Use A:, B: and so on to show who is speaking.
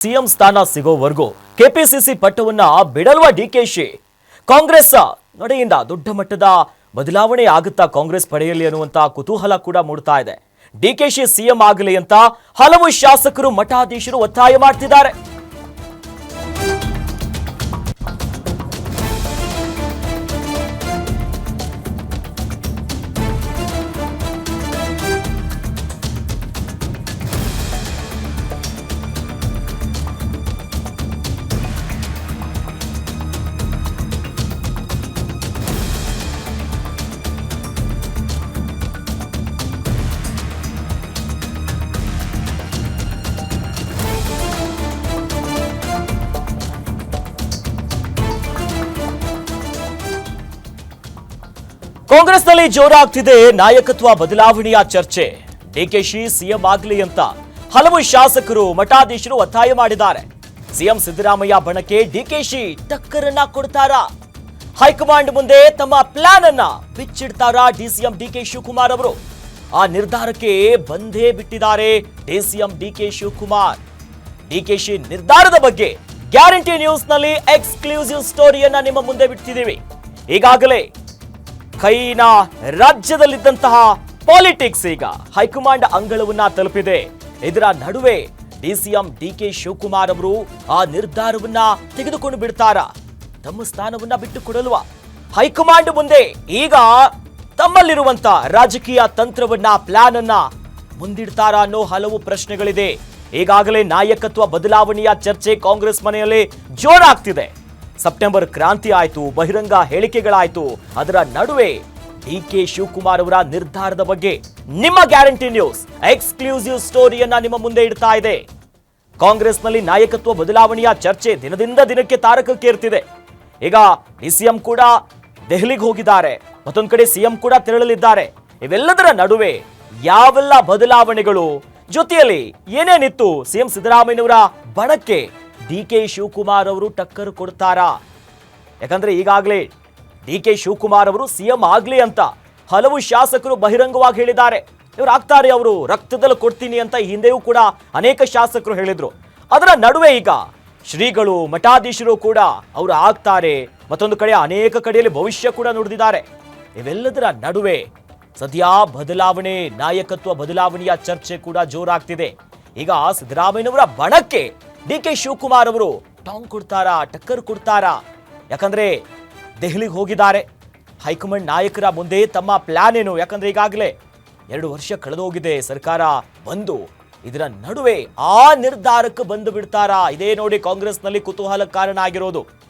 A: CM ಸ್ಥಾನ ಸಿಗೋವರೆಗೂ KPCC ಪಟ್ಟವನ್ನ ಬಿಡಲ್ವ DKShi. Congress ನಡೆಯಿಂದ ದೊಡ್ಡ ಮಟ್ಟದ ಬದಲಾವಣೆ ಆಗುತ್ತಾ ಕಾಂಗ್ರೆಸ್ ಪಡೆಯಲಿ ಅನ್ನುವಂತ ಕುತೂಹಲ ಕೂಡ ಮೂಡ್ತಾ ಇದೆ. ಡಿಕೆಶಿ ಸಿಎಂ ಆಗಲಿ ಅಂತ ಹಲವು ಶಾಸಕರು ಮಠಾಧೀಶರು ಒತ್ತಾಯ ಮಾಡ್ತಿದ್ದಾರೆ. ಕಾಂಗ್ರೆಸ್ನಲ್ಲಿ ಜೋರಾಗ್ತಿದೆ ನಾಯಕತ್ವ ಬದಲಾವಣೆಯ ಚರ್ಚೆ. ಡಿಕೆಶಿ ಸಿಎಂ ಆಗಲಿ ಅಂತ ಹಲವು ಶಾಸಕರು ಮಠಾಧೀಶರು ಒತ್ತಾಯ ಮಾಡಿದ್ದಾರೆ. ಸಿಎಂ ಸಿದ್ದರಾಮಯ್ಯ ಬಣಕ್ಕೆ ಡಿಕೆಶಿ ಟಕ್ಕರನ್ನ ಕೊಡ್ತಾರಾ? ಹೈಕಮಾಂಡ್ ಮುಂದೆ ತಮ್ಮ ಪ್ಲಾನ್ ಅನ್ನ ಬಿಚ್ಚಿಡ್ತಾರಾ ಡಿಸಿಎಂ ಡಿಕೆ ಶಿವಕುಮಾರ್ ಅವರು? ಆ ನಿರ್ಧಾರಕ್ಕೆ ಬಂದೇ ಬಿಟ್ಟಿದ್ದಾರೆ ಡಿಸಿಎಂ ಡಿಕೆ ಶಿವಕುಮಾರ್. ಡಿಕೆಶಿ ನಿರ್ಧಾರದ ಬಗ್ಗೆ ಗ್ಯಾರಂಟಿ ನ್ಯೂಸ್ ನಲ್ಲಿ ಎಕ್ಸ್ಕ್ಲೂಸಿವ್ ಸ್ಟೋರಿಯನ್ನ ನಿಮ್ಮ ಮುಂದೆ ಬಿಡ್ತಿದ್ದೀವಿ. ಈಗಾಗಲೇ ಕೈನ ರಾಜ್ಯದಲ್ಲಿದ್ದಂತಹ ಪಾಲಿಟಿಕ್ಸ್ ಈಗ ಹೈಕಮಾಂಡ್ ಅಂಗಳವನ್ನ ತಲುಪಿದೆ. ಇದರ ನಡುವೆ ಡಿಸಿಎಂ ಡಿಕೆ ಶಿವಕುಮಾರ್ ಅವರು ಆ ನಿರ್ಧಾರವನ್ನ ತೆಗೆದುಕೊಂಡು ಬಿಡ್ತಾರಾ? ತಮ್ಮ ಸ್ಥಾನವನ್ನ ಬಿಟ್ಟು ಕೊಡಲ್ವಾ? ಹೈಕಮಾಂಡ್ ಮುಂದೆ ಈಗ ತಮ್ಮಲ್ಲಿರುವಂತ ರಾಜಕೀಯ ತಂತ್ರವನ್ನ ಪ್ಲಾನ್ ಅನ್ನ ಮುಂದಿಡ್ತಾರಾ ಅನ್ನೋ ಹಲವು ಪ್ರಶ್ನೆಗಳಿದೆ. ಈಗಾಗಲೇ ನಾಯಕತ್ವ ಬದಲಾವಣೆಯ ಚರ್ಚೆ ಕಾಂಗ್ರೆಸ್ ಮನೆಯಲ್ಲಿ ಜೋರಾಗ್ತಿದೆ. ಸೆಪ್ಟೆಂಬರ್ ಕ್ರಾಂತಿ ಆಯ್ತು, ಬಹಿರಂಗ ಹೇಳಿಕೆಗಳಾಯ್ತು. ಅದರ ನಡುವೆ ಡಿಕೆ ಶಿವಕುಮಾರ್ ಅವರ ನಿರ್ಧಾರದ ಬಗ್ಗೆ ನಿಮ್ಮ ಗ್ಯಾರಂಟಿ ನ್ಯೂಸ್ ಎಕ್ಸ್ಕ್ಲೂಸಿವ್ ಸ್ಟೋರಿಯನ್ನ ನಿಮ್ಮ ಮುಂದೆ ಇಡ್ತಾ ಇದೆ. ಕಾಂಗ್ರೆಸ್ನಲ್ಲಿ ನಾಯಕತ್ವ ಬದಲಾವಣೆಯ ಚರ್ಚೆ ದಿನದಿಂದ ದಿನಕ್ಕೆ ತಾರಕಕ್ಕೇರ್ತಿದೆ. ಈಗ ಡಿಸಿಎಂ ಕೂಡ ದೆಹಲಿಗೆ ಹೋಗಿದ್ದಾರೆ, ಮತ್ತೊಂದು ಕಡೆ ಸಿಎಂ ಕೂಡ ತೆರಳಲಿದ್ದಾರೆ. ಇವೆಲ್ಲದರ ನಡುವೆ ಯಾವೆಲ್ಲ ಬದಲಾವಣೆಗಳು, ಜೊತೆಯಲ್ಲಿ ಏನೇನಿತ್ತು ಸಿಎಂ ಸಿದ್ದರಾಮಯ್ಯನವರ ಬಣಕ್ಕೆ ಡಿಕೆ ಶಿವಕುಮಾರ್ ಅವರು ಟಕ್ಕರ್ ಕೊಡ್ತಾರಾ? ಯಾಕಂದ್ರೆ ಈಗಾಗಲೇ ಡಿಕೆ ಶಿವಕುಮಾರ್ ಅವರು ಸಿಎಂ ಆಗ್ಲಿ ಅಂತ ಹಲವು ಶಾಸಕರು ಬಹಿರಂಗವಾಗಿ ಹೇಳಿದ್ದಾರೆ. ಇವರು ಆಗ್ತಾರೆ, ಅವರು ರಕ್ತದಲ್ಲಿ ಕೊಡ್ತೀನಿ ಅಂತ ಹಿಂದೆಯೂ ಕೂಡ ಅನೇಕ ಶಾಸಕರು ಹೇಳಿದ್ರು. ಅದರ ನಡುವೆ ಈಗ ಶ್ರೀಗಳು ಮಠಾಧೀಶರು ಕೂಡ ಅವರು ಆಗ್ತಾರೆ, ಮತ್ತೊಂದು ಕಡೆ ಅನೇಕ ಕಡೆಯಲ್ಲಿ ಭವಿಷ್ಯ ಕೂಡ ನುಡಿದಿದ್ದಾರೆ. ಇವೆಲ್ಲದರ ನಡುವೆ ಸದ್ಯ ಬದಲಾವಣೆ, ನಾಯಕತ್ವ ಬದಲಾವಣೆಯ ಚರ್ಚೆ ಕೂಡ ಜೋರಾಗ್ತಿದೆ. ಈಗ ಸಿದ್ದರಾಮಯ್ಯನವರ ಬಣಕ್ಕೆ ಡಿಕೆ ಶಿವಕುಮಾರ್ ಅವರು ಟಾಂಗ್ ಕೊಡ್ತಾರಾ, ಟಕ್ಕರ್ ಕೊಡ್ತಾರಾ? ಯಾಕಂದ್ರೆ ದೆಹಲಿಗೆ ಹೋಗಿದ್ದಾರೆ. ಹೈಕಮಾಂಡ್ ನಾಯಕರ ಮುಂದೆ ತಮ್ಮ ಪ್ಲಾನ್ ಏನು? ಯಾಕಂದ್ರೆ ಈಗಾಗಲೇ 2 ವರ್ಷ ಕಳೆದೋಗಿದೆ ಸರ್ಕಾರ ಬಂದು. ಇದರ ನಡುವೆ ಆ ನಿರ್ಧಾರಕ್ಕೆ ಬಂದು ಬಿಡ್ತಾರಾ? ಇದೇ ನೋಡಿ ಕಾಂಗ್ರೆಸ್ನಲ್ಲಿ ಕುತೂಹಲ ಕಾರಣ ಆಗಿರೋದು.